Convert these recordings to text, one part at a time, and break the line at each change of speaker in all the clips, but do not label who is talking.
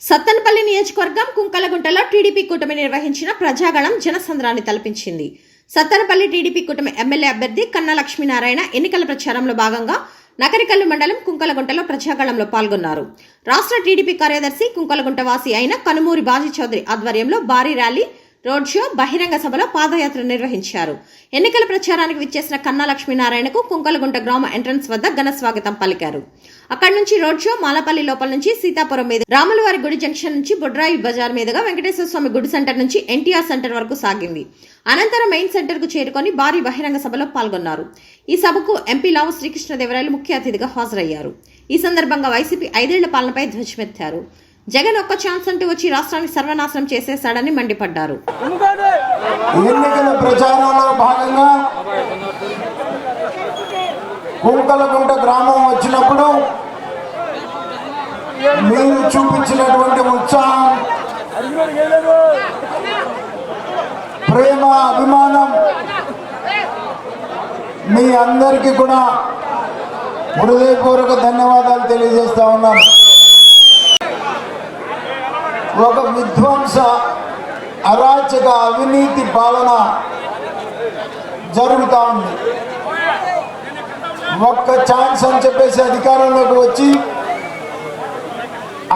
సత్తెనపల్లి నియోజకవర్గం కుంకలగుంటలో టీడీపీ కూటమి నిర్వహించిన ప్రజాగళం జనసంద్రాన్ని తలపించింది. సత్తెనపల్లి టీడీపీ కూటమి ఎమ్మెల్యే అభ్యర్థి కన్నా లక్ష్మీనారాయణ ఎన్నికల ప్రచారంలో భాగంగా నకరికల్లు మండలం కుంకలగుంటలో ప్రజాగళంలో పాల్గొన్నారు. రాష్ట్ర టీడీపీ కార్యదర్శి కుంకలగుంట వాసి అయిన కనుమూరి బాజీ చౌదరి ఆధ్వర్యంలో భారీ ర్యాలీ, రోడ్ షో, బహిరంగ సభలో పాదయాత్ర నిర్వహించారు. ఎన్నికల ప్రచారానికి విచ్చేసిన కన్నా లక్ష్మీనారాయణకు కుంకలగుంట గ్రామ ఎంట్రన్స్ వద్ద ఘన స్వాగతం పలికారు. అక్కడి నుంచి రోడ్ షో మాలపల్లి లోపల నుంచి సీతాపురం మీద రాములవారి గుడి జంక్షన్ నుంచి బొడ్రాయి బజార్ మీదుగా వెంకటేశ్వర స్వామి గుడి సెంటర్ నుంచి ఎన్టీఆర్ సెంటర్ వరకు సాగింది. అనంతరం మెయిన్ సెంటర్ కు చేరుకొని భారీ బహిరంగ సభలో పాల్గొన్నారు. ఈ సభకు ఎంపీ లావు శ్రీకృష్ణదేవరాయలు ముఖ్య అతిథిగా హాజరయ్యారు. ఈ సందర్భంగా వైసీపీ 5 ఏళ్ల పాలనపై ధ్వజమెత్తారు. జగన్ ఒక్క ఛాన్స్ అంటూ వచ్చి రాష్ట్రాన్ని సర్వనాశనం చేసేశాడని మండిపడ్డారు.
ఎన్నికల ప్రచారంలో భాగంగా కుంకలగుంట గ్రామం వచ్చినప్పుడు మీరు చూపించినటువంటి ఉత్సాహం, ప్రేమ, అభిమానం మీ అందరికీ కూడా హృదయపూర్వక ధన్యవాదాలు తెలియజేస్తా ఉన్నాను. ఒక విధ్వంస, అరాచక, అవినీతి పాలన జరుగుతూ ఉంది. ఒక్క ఛాన్స్ అని చెప్పేసి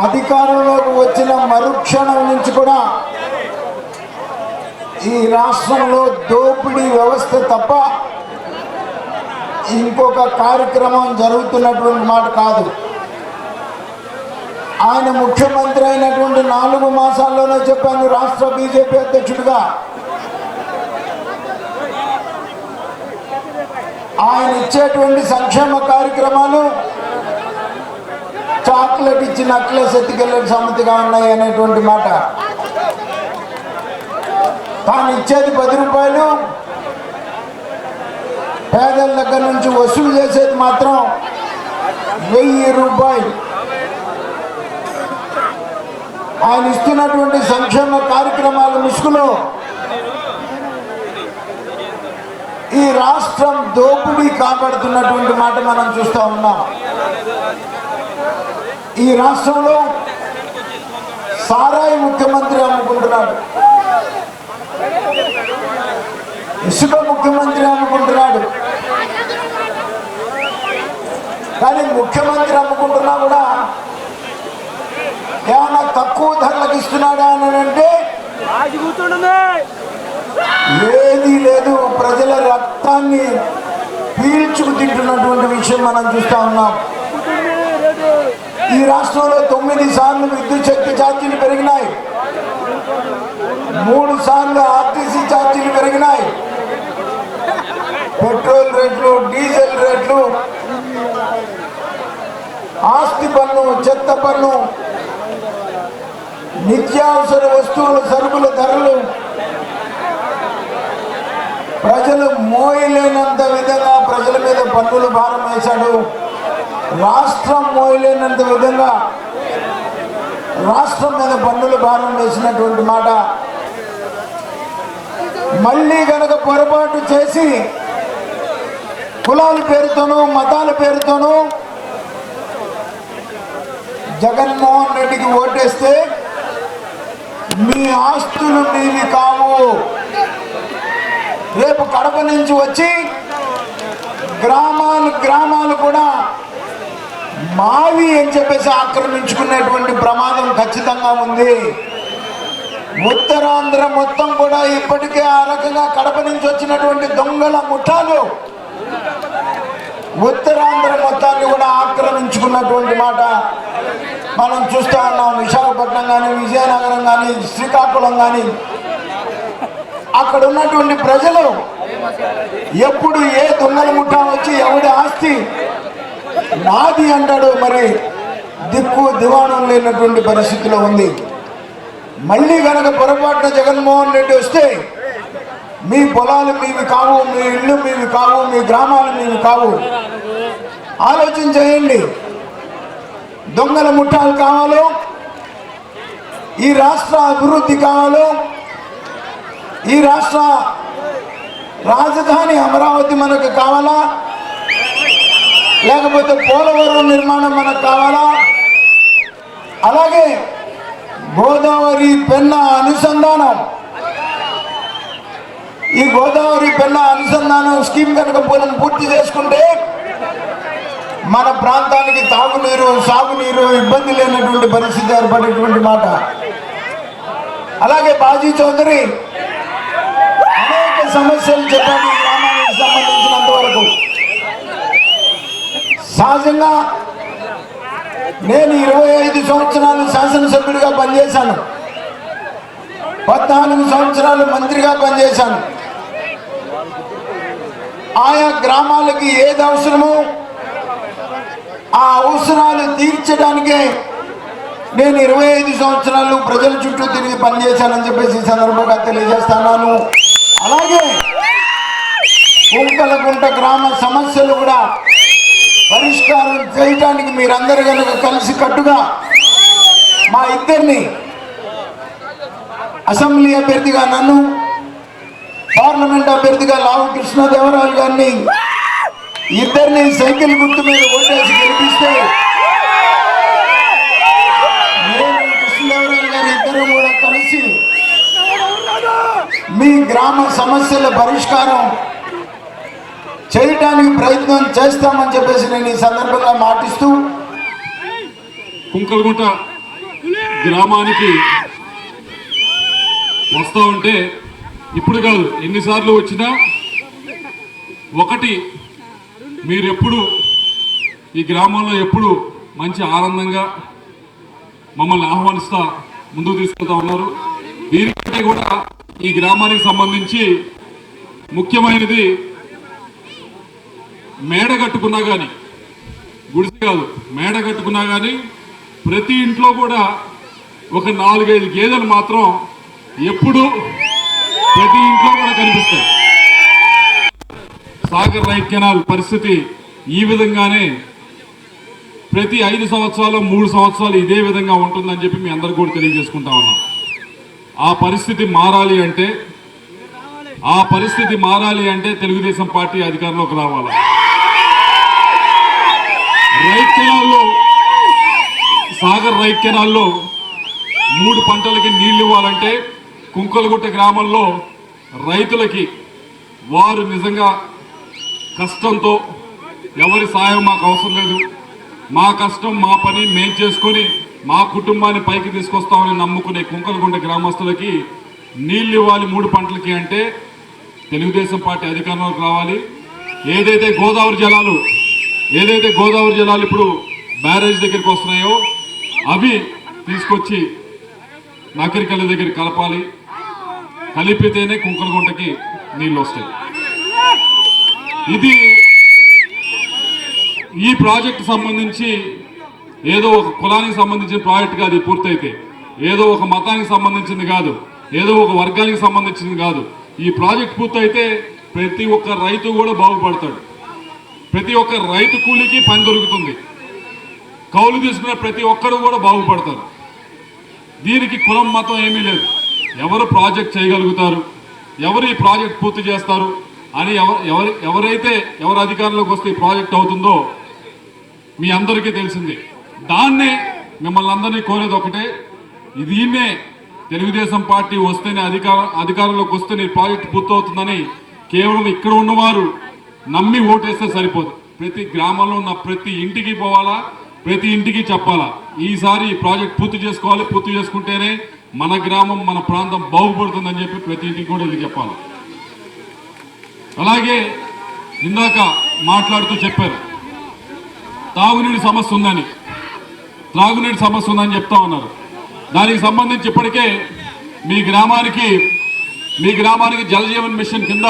అధికారంలోకి వచ్చిన మరుక్షణం నుంచి కూడా ఈ రాష్ట్రంలో దోపిడీ వ్యవస్థ తప్ప ఇంకొక కార్యక్రమం జరుగుతున్నటువంటి మాట కాదు. ఆయన ముఖ్యమంత్రి అయినటువంటి 4 మాసాల్లోనే చెప్పాను, రాష్ట్ర బీజేపీ అధ్యక్షుడిగా ఆయన ఇచ్చేటువంటి సంక్షేమ కార్యక్రమాలు చాక్లెట్ ఇచ్చి నక్లెస్ ఎత్తుకెళ్ళే సమ్మతిగా ఉన్నాయి అనేటువంటి మాట. తాను ఇచ్చేది 10 రూపాయలు, పేదల దగ్గర నుంచి వసూలు చేసేది మాత్రం 1000 రూపాయలు. ఆయన ఇస్తున్నటువంటి సంక్షేమ కార్యక్రమాల ముసుగులో ఈ రాష్ట్రం దోపిడీ కాపాడుతున్నటువంటి మాట మనం చూస్తూ ఉన్నాం. ఈ రాష్ట్రంలో సారాయి ముఖ్యమంత్రి అమ్ముకుంటున్నాడు, ఇసుక ముఖ్యమంత్రి అమ్ముకుంటున్నాడు. కానీ ముఖ్యమంత్రి అమ్ముకుంటున్నా కూడా ఏమన్నా తక్కువ ధరలకు ఇస్తున్నాడా అని అంటే ఏదీ లేదు. ప్రజల రక్తాన్ని పీల్చుకు తింటున్నటువంటి విషయం మనం చూస్తూ ఉన్నాం. ఈ రాష్ట్రంలో 9 సార్లు విద్యుత్ శక్తి ఛార్జీలు పెరిగినాయి, 3 సార్లు ఆర్టీసీ ఛార్జీలు పెరిగినాయి. పెట్రోల్ రేట్లు, డీజిల్ రేట్లు, ఆస్తి పన్ను, చెత్త పన్ను, నిత్యావసర వస్తువుల సరుకుల ధరలు ప్రజలు మోయలేనంత విధంగా ప్రజల మీద పన్నుల భారం వేశాడు. రాష్ట్రం మోయలేనంత విధంగా రాష్ట్రం మీద పన్నుల భారం వేసినటువంటి మాట. మళ్ళీ గనక పొరపాటు చేసి కులాల పేరుతోనూ మతాల పేరుతోనూ జగన్మోహన్ రెడ్డికి ఓటేస్తే మీ ఆస్తులు మీవి కావు. రేపు కడప నుంచి వచ్చి గ్రామాలు కూడా మావి అని చెప్పేసి ఆక్రమించుకునేటువంటి ప్రమాదం ఖచ్చితంగా ఉంది. ఉత్తరాంధ్ర మొత్తం కూడా ఇప్పటికే ఆ రకంగా కడప నుంచి వచ్చినటువంటి దొంగల ముఠాలు ఉత్తరాంధ్ర మొత్తాన్ని కూడా ఆక్రమించుకున్నటువంటి మాట మనం చూస్తూ ఉన్నాం. విశాఖపట్నం కానీ, విజయనగరం కానీ, శ్రీకాకుళం కానీ అక్కడ ఉన్నటువంటి ప్రజలు ఎప్పుడు ఏ దొంగల ముఠా వచ్చి ఎవడి ఆస్తి నాది అంటాడు, మరి దిక్కు దివాణం లేనటువంటి పరిస్థితిలో ఉంది. మళ్ళీ కనుక పొరపాటున జగన్మోహన్ రెడ్డి వస్తే మీ పొలాలు మీవి కావు, మీ ఇళ్ళు మీవి కావు, మీ గ్రామాలు మీవి కావు. ఆలోచన చేయండి. దొంగల ముఠాలు కావాలో, ఈ రాష్ట్ర అభివృద్ధి కావాలో, ఈ రాష్ట్ర రాజధాని అమరావతి మనకు కావాలా, లేకపోతే పోలవరం నిర్మాణం మనకు కావాలా, అలాగే గోదావరి పెన్నా అనుసంధానం, ఈ గోదావరి పెన్నా అనుసంధానం స్కీమ్ కనుక పూర్తి చేసుకుంటే మన ప్రాంతానికి తాగునీరు సాగునీరు ఇబ్బంది లేనటువంటి పరిస్థితి ఏర్పడేటువంటి మాట. అలాగే బాజీ చౌదరి అనేక సమస్యలు చెప్పాడు ఈ గ్రామానికి సంబంధించినంత వరకు. సహజంగా నేను 25 సంవత్సరాలు శాసనసభ్యుడిగా పనిచేశాను, 14 సంవత్సరాలు మంత్రిగా పనిచేశాను. ఆయా గ్రామాలకి ఏది అవసరమో ఆ అవసరాలు తీర్చడానికే నేను 25 సంవత్సరాలు ప్రజల చుట్టూ తిరిగి పనిచేశానని చెప్పేసి ఈ సందర్భంగా తెలియజేస్తున్నాను. అలాగే కుంకలగుంట గ్రామ సమస్యలు కూడా పరిష్కారం చేయడానికి మీరందరూ కనుక కలిసి కట్టుగా మా ఇద్దరిని అసెంబ్లీ అభ్యర్థిగా నన్ను, పార్లమెంట్ అభ్యర్థిగా లావు కృష్ణదేవరాయలు గారిని ఇద్దరిని సైకిల్ గుర్తు మీద ఓటేసి గెలిపిస్తే నేను కృష్ణదేవరాయలు గారు ఇద్దరు కూడా కలిసి మీ గ్రామ సమస్యల పరిష్కారం చేయడానికి ప్రయత్నం చేస్తామని చెప్పేసి నేను ఈ సందర్భంగా మాటిస్తూ,
కుంకలగుంట గ్రామానికి వస్తూ ఉంటే ఇప్పుడు కాదు ఎన్నిసార్లు వచ్చినా ఒకటి, మీరు ఎప్పుడు ఈ గ్రామంలో ఎప్పుడు మంచి ఆనందంగా మమ్మల్ని ఆహ్వానిస్తా ముందుకు తీసుకెళ్తా ఉన్నారు. దీనికంటే కూడా ఈ గ్రామానికి సంబంధించి ముఖ్యమైనది మేడ కట్టుకున్నా కానీ, గుడిసె కాదు మేడ కట్టుకున్నా కానీ ప్రతి ఇంట్లో కూడా ఒక 4-5 గేదెలు మాత్రం ఎప్పుడు ప్రతి ఇంట్లో కూడా కనిపిస్తాయి. సాగర్ రైట్ కెనాల్ పరిస్థితి ఈ విధంగానే ప్రతి 5 సంవత్సరాలు 3 సంవత్సరాలు ఇదే విధంగా ఉంటుందని చెప్పి మీ అందరికీ కూడా తెలియజేసుకుంటా ఉన్నాం. ఆ పరిస్థితి మారాలి అంటే తెలుగుదేశం పార్టీ అధికారంలోకి రావాలి. రైట్ కెనాల్లో, సాగర్ రైట్ కెనాల్లో 3 పంటలకి నీళ్లు ఇవ్వాలంటే కుంకలగుట్ట గ్రామంలో రైతులకి వారు నిజంగా కష్టంతో ఎవరి సాయం మాకు అవసరం లేదు, మా కష్టం మా పని మేము చేసుకొని మా కుటుంబాన్ని పైకి తీసుకొస్తామని నమ్ముకునే కుంకలగుంట గ్రామస్తులకి నీళ్ళు ఇవ్వాలి 3 పంటలకి అంటే తెలుగుదేశం పార్టీ అధికారంలోకి రావాలి. ఏదైతే గోదావరి జలాలు ఇప్పుడు బ్యారేజ్ దగ్గరికి వస్తున్నాయో అవి తీసుకొచ్చి నకరికల్ల దగ్గర కలపాలి. కలిపితేనే కుంకలగుంటకి నీళ్ళు వస్తాయి. ఇది ఈ ప్రాజెక్టు సంబంధించి ఏదో ఒక కులానికి సంబంధించిన ప్రాజెక్ట్ కాదు. ఇది పూర్తయితే ఏదో ఒక మతానికి సంబంధించింది కాదు, ఏదో ఒక వర్గానికి సంబంధించింది కాదు. ఈ ప్రాజెక్ట్ పూర్తయితే ప్రతి ఒక్క రైతు కూడా బాగుపడతాడు. ప్రతి ఒక్క రైతు కూలికి పని దొరుకుతుంది. కౌలు తీసుకున్న ప్రతి ఒక్కరు కూడా బాగుపడతారు. దీనికి కులం మతం ఏమీ లేదు. ఎవరు ప్రాజెక్ట్ చేయగలుగుతారు, ఎవరు ఈ ప్రాజెక్ట్ పూర్తి చేస్తారు అని ఎవరు అధికారంలోకి వస్తే ఈ ప్రాజెక్ట్ అవుతుందో మీ అందరికీ తెలిసింది. దాన్నే మిమ్మల్ని అందరినీ కోరేది ఒకటే, దీన్నే తెలుగుదేశం పార్టీ వస్తేనే అధికారంలోకి వస్తేనే ఈ ప్రాజెక్ట్ పూర్తవుతుందని కేవలం ఇక్కడ ఉన్నవారు నమ్మి ఓటేస్తే సరిపోదు. ప్రతి గ్రామంలో ఉన్న ప్రతి ఇంటికి పోవాలా, ప్రతి ఇంటికి చెప్పాలా ఈసారి ఈ ప్రాజెక్ట్ పూర్తి చేసుకోవాలి, పూర్తి చేసుకుంటేనే మన గ్రామం మన ప్రాంతం బాగుపడుతుందని చెప్పి ప్రతి ఇంటికి కూడా ఇది చెప్పాలి. అలాగే ఇందాక మాట్లాడుతూ చెప్పారు తాగునీటి సమస్య ఉందని, త్రాగునీటి సమస్య ఉందని చెప్తా ఉన్నారు. దానికి సంబంధించి ఇప్పటికే మీ గ్రామానికి జలజీవన్ మిషన్ కింద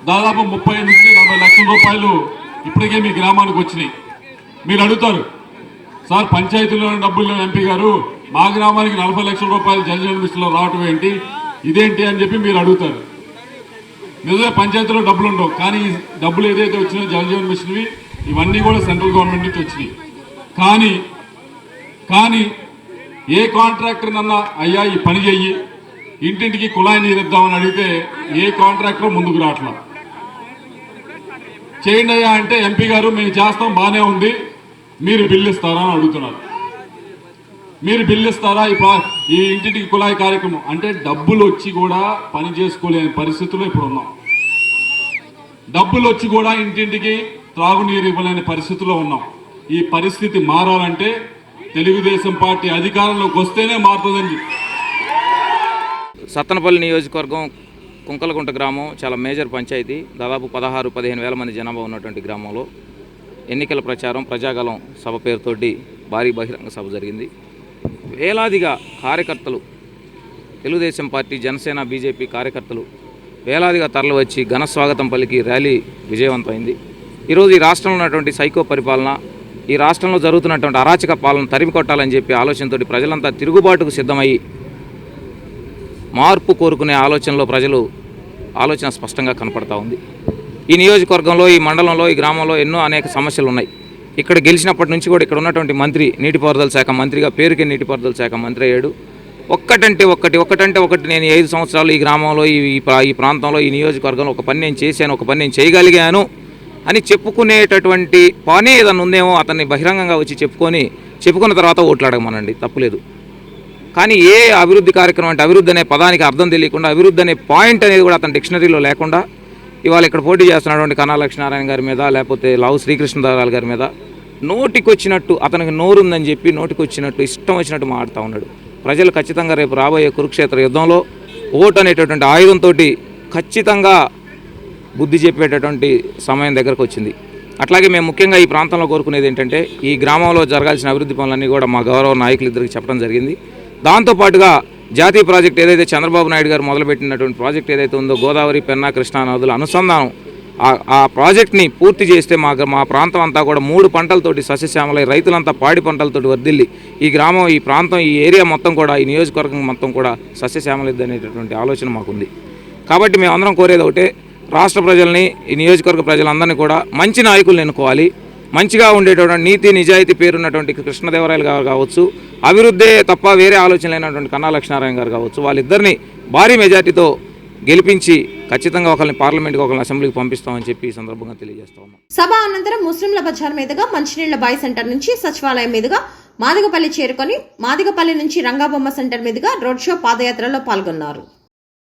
దాదాపు 30 నుంచి 40 లక్షల రూపాయలు ఇప్పటికే మీ గ్రామానికి వచ్చినాయి. మీరు అడుగుతారు, సార్ పంచాయతీలో డబ్బులు ఎంపీ గారు మా గ్రామానికి 40 లక్షల రూపాయలు జలజీవన్ మిషన్లో రావటం ఏంటి, ఇదేంటి అని చెప్పి మీరు అడుగుతారు. నిజమే పంచాయతీలో డబ్బులు ఉండవు, కానీ ఈ డబ్బులు ఏదైతే వచ్చినాయో జలజీవన్ మిషన్వి ఇవన్నీ కూడా సెంట్రల్ గవర్నమెంట్ నుంచి వచ్చినాయి. కానీ ఏ కాంట్రాక్టర్ నన్నా అయ్యా ఈ పని చెయ్యి, ఇంటింటికి కుళాయి నీరు ఇద్దామని అడిగితే ఏ కాంట్రాక్టర్ ముందుకు రావట్లా. చేయండి అయ్యా అంటే ఎంపీ గారు మేము చేస్తాం బాగానే ఉంది, మీరు బిల్లు ఇస్తారా అని అడుగుతున్నారు. మీరు బిల్లు ఇస్తారా ఈ ఇంటింటికి కుళాయి కార్యక్రమం అంటే డబ్బులు వచ్చి కూడా పని చేసుకోలేని పరిస్థితుల్లో ఇప్పుడు ఉన్నాం. డబ్బులు వచ్చి కూడా ఇంటింటికి త్రాగునీరు ఇవ్వలేని పరిస్థితుల్లో ఉన్నాం. ఈ పరిస్థితి మారాలంటే తెలుగుదేశం పార్టీ అధికారంలోకి వస్తేనే మారుతుందని.
సత్తనపల్లి నియోజకవర్గం కుంకలగుంట గ్రామం చాలా మేజర్ పంచాయతీ. దాదాపు 16-15 వేల మంది జనాభా ఉన్నటువంటి గ్రామంలో ఎన్నికల ప్రచారం ప్రజాగలం సభ పేరుతోటి భారీ బహిరంగ సభ జరిగింది. వేలాదిగా కార్యకర్తలు, తెలుగుదేశం పార్టీ, జనసేన, బీజేపీ కార్యకర్తలు వేలాదిగా తరలివచ్చి ఘన స్వాగతం పలికి ర్యాలీ విజయవంతమైంది. ఈరోజు ఈ రాష్ట్రంలో ఉన్నటువంటి సైకో పరిపాలన, ఈ రాష్ట్రంలో జరుగుతున్నటువంటి అరాచక పాలన తరిమి కొట్టాలని చెప్పి ఆలోచనతో ప్రజలంతా తిరుగుబాటుకు సిద్ధమయ్యి మార్పు కోరుకునే ఆలోచనలో ప్రజలు ఆలోచన స్పష్టంగా కనపడతా ఉంది. ఈ నియోజకవర్గంలో, ఈ మండలంలో, ఈ గ్రామంలో ఎన్నో అనేక సమస్యలు ఉన్నాయి. ఇక్కడ గెలిచినప్పటి నుంచి కూడా ఇక్కడ ఉన్నటువంటి మంత్రి నీటిపారుదల శాఖ మంత్రిగా పేరుకే నీటిపారుదల శాఖ మంత్రి అయ్యాడు. ఒక్కటంటే ఒకటి నేను 5 సంవత్సరాలు ఈ గ్రామంలో, ఈ ప్రాంతంలో, ఈ నియోజకవర్గంలో ఒక పని నేను చేశాను, ఒక పని నేను చేయగలిగాను అని చెప్పుకునేటటువంటి పని ఏదన్నా ఉందేమో అతన్ని బహిరంగంగా వచ్చి చెప్పుకున్న తర్వాత ఓట్లు అడగమనండి, తప్పులేదు. కానీ ఏ అభివృద్ధి కార్యక్రమం అంటే అభివృద్ధి అనే పదానికి అర్థం తెలియకుండా, అభివృద్ధి అనే పాయింట్ అనేది కూడా అతని డిక్షనరీలో లేకుండా ఇవాళ ఇక్కడ పోటీ చేస్తున్నటువంటి కన్నా లక్ష్మీనారాయణ గారి మీద, లేకపోతే లావు శ్రీకృష్ణదేవరాయల గారి మీద నోటికొచ్చినట్టు, అతనికి నోరుందని చెప్పి నోటికొచ్చినట్టు ఇష్టం వచ్చినట్టు మాట్లాడుతూ ఉన్నాడు. ప్రజలు ఖచ్చితంగా రేపు రాబోయే కురుక్షేత్ర యుద్ధంలో ఓటు అనేటటువంటి ఆయుధంతో ఖచ్చితంగా బుద్ధి చెప్పేటటువంటి సమయం దగ్గరకు వచ్చింది. అట్లాగే మేము ముఖ్యంగా ఈ ప్రాంతంలో కోరుకునేది ఏంటంటే, ఈ గ్రామంలో జరగాల్సిన అభివృద్ధి పనులన్నీ కూడా మా గౌరవ నాయకులు ఇద్దరికి చెప్పడం జరిగింది. దాంతోపాటుగా జాతీయ ప్రాజెక్ట్ ఏదైతే చంద్రబాబు నాయుడు గారు మొదలుపెట్టినటువంటి ప్రాజెక్ట్ ఏదైతే ఉందో, గోదావరి, పెన్నా, కృష్ణా నదుల అనుసంధానం, ఆ ప్రాజెక్ట్ని పూర్తి చేస్తే మా ప్రాంతం అంతా కూడా 3 పంటలతోటి సస్యశ్యామలై రైతులంతా పాడి పంటలతోటి వర్ధిల్లి ఈ గ్రామం, ఈ ప్రాంతం, ఈ ఏరియా మొత్తం కూడా, ఈ నియోజకవర్గం మొత్తం కూడా సస్యశ్యామలైద్ది అనేటటువంటి ఆలోచన మాకుంది. కాబట్టి మేమందరం కోరేది ఒకటే, రాష్ట్ర ప్రజల్ని, ఈ నియోజకవర్గ ప్రజలందరినీ కూడా మంచి నాయకులను ఎన్నుకోవాలి. మంచిగా ఉండేటటువంటి నీతి నిజాయితీ పేరున్నటువంటి కృష్ణదేవరాయలు గారు కావచ్చు, అభివృద్ధే తప్ప వేరే ఆలోచన లేనటువంటి కన్నా లక్ష్మీనారాయణ గారు కావచ్చు, వాళ్ళిద్దరిని భారీ మెజార్టీతో గెలిపించి ఖచ్చితంగా ఒకరిని పార్లమెంట్కి, ఒకరిని అసెంబ్లీకి పంపిస్తామని చెప్పి ఈ సందర్భంగా తెలియజేస్తా ఉన్నాం.
సభ అనంతరం ముస్లింల బజార్ మీదుగా మంచినీళ్ల బాయ్ సెంటర్ నుంచి సచివాలయం మీదుగా మాదిగపల్లి చేరుకొని, మాదిగపల్లి నుంచి రంగాబొమ్మ సెంటర్ మీదుగా రోడ్ షో పాదయాత్రలో పాల్గొన్నారు.